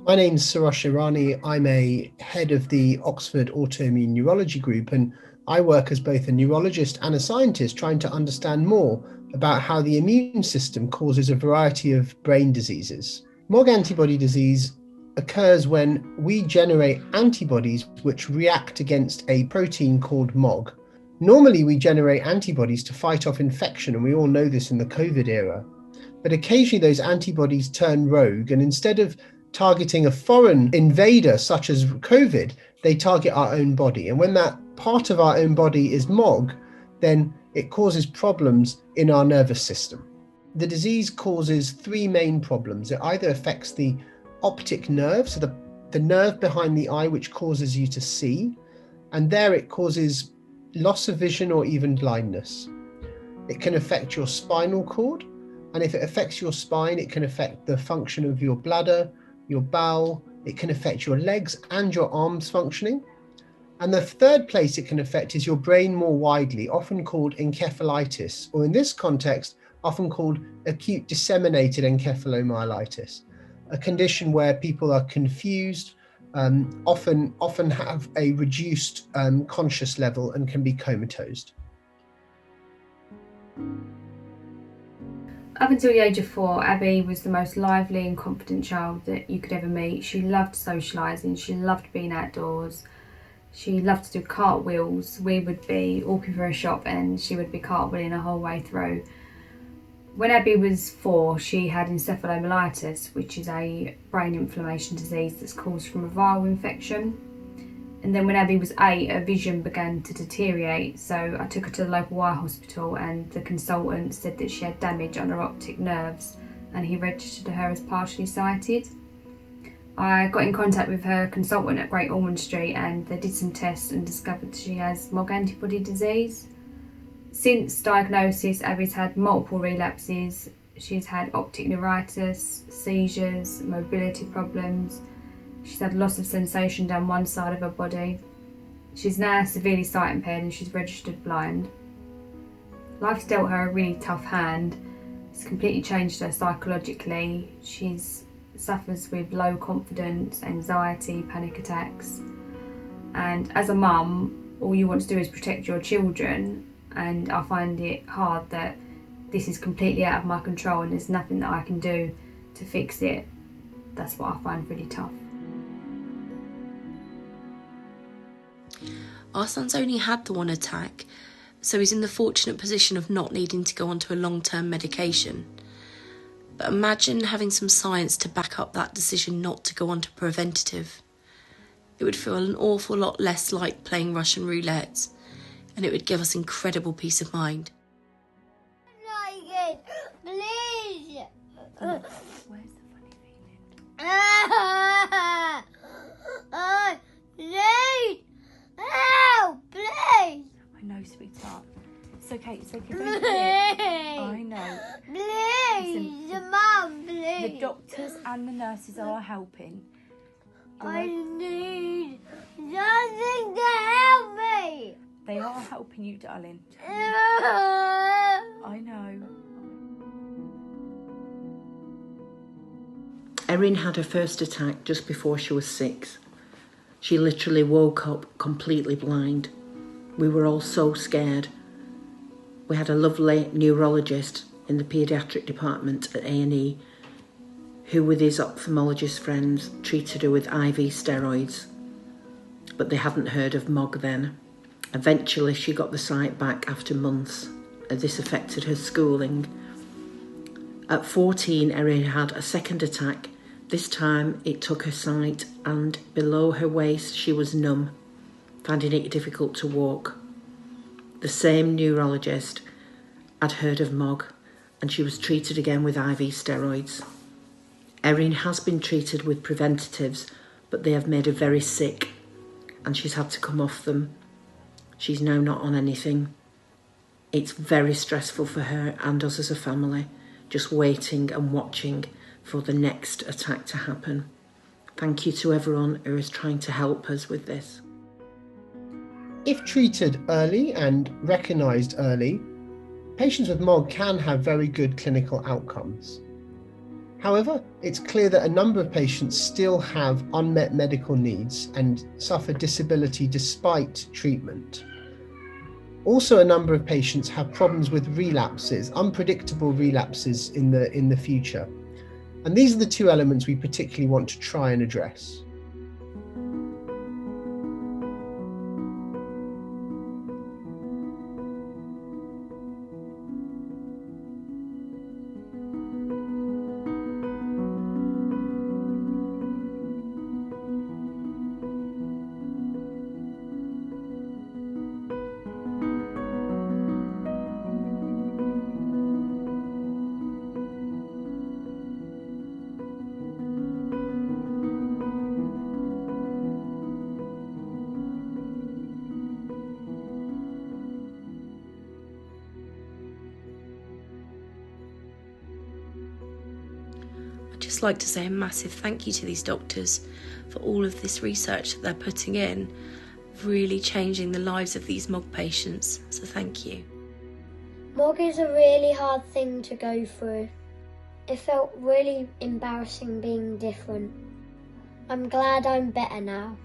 My name's Suresh Irani. I'm a head of the Oxford Autoimmune Neurology Group, and I work as both a neurologist and a scientist trying to understand more about how the immune system causes a variety of brain diseases. MOG antibody disease occurs when we generate antibodies which react against a protein called MOG. Normally, we generate antibodies to fight off infection, and we all know this in the COVID era. But occasionally, those antibodies turn rogue, and instead of targeting a foreign invader such as COVID, they target our own body. And when that part of our own body is MOG, then it causes problems in our nervous system. The disease causes three main problems. It either affects the optic nerve, so the nerve behind the eye, which causes you to see, and there it causes loss of vision or even blindness. It can affect your spinal cord, and if it affects your spine, it can affect the function of your bladder, your bowel. It can affect your legs and your arms functioning. And the third place it can affect is your brain more widely, often called encephalitis, or in this context, often called acute disseminated encephalomyelitis, a condition where people are confused, often have a reduced conscious level and can be comatose. Up until the age of 4, Abbie was the most lively and confident child that you could ever meet. She loved socialising, she loved being outdoors, she loved to do cartwheels. We would be walking through a shop and she would be cartwheeling the whole way through. When Abbie was 4, she had encephalomyelitis, which is a brain inflammation disease that's caused from a viral infection. And then when Abbie was 8, her vision began to deteriorate, so I took her to the local eye hospital and the consultant said that she had damage on her optic nerves and he registered her as partially sighted. I got in contact with her consultant at Great Ormond Street and they did some tests and discovered she has MOG antibody disease. Since diagnosis, Abbie's had multiple relapses. She's had optic neuritis, seizures, mobility problems. She's had loss of sensation down one side of her body. She's now severely sight impaired and she's registered blind. Life's dealt her a really tough hand. It's completely changed her psychologically. She suffers with low confidence, anxiety, panic attacks. And as a mum, all you want to do is protect your children, and I find it hard that this is completely out of my control and there's nothing that I can do to fix it. That's what I find really tough. Our son's only had the one attack, so he's in the fortunate position of not needing to go onto a long-term medication. But imagine having some science to back up that decision not to go onto preventative. It would feel an awful lot less like playing Russian roulette, and it would give us incredible peace of mind. Please. Where's the funny feeling? Please. Help, please. I know, sweetheart. It's okay, don't do it. I know. Please, Listen, Mum, please. the doctors and the nurses are helping. I need something to help me. They are helping you, darling. I know. Erin had her first attack just before she was 6. She literally woke up completely blind. We were all so scared. We had a lovely neurologist in the paediatric department at A&E who, with his ophthalmologist friends, treated her with IV steroids, but they hadn't heard of MOG then. Eventually she got the sight back after months, and this affected her schooling. At 14, Erin had a second attack. This time it took her sight, and below her waist she was numb, finding it difficult to walk. The same neurologist had heard of MOG, and she was treated again with IV steroids. Erin has been treated with preventatives, but they have made her very sick, and she's had to come off them. She's now not on anything. It's very stressful for her and us as a family, just waiting and watching for the next attack to happen. Thank you to everyone who is trying to help us with this. If treated early and recognised early, patients with MOG can have very good clinical outcomes. However, it's clear that a number of patients still have unmet medical needs and suffer disability despite treatment. Also, a number of patients have problems with relapses, unpredictable relapses in the future. And these are the two elements we particularly want to try and address. I'd just like to say a massive thank you to these doctors for all of this research that they're putting in, really changing the lives of these MOG patients, so thank you. MOG is a really hard thing to go through. It felt really embarrassing being different. I'm glad I'm better now.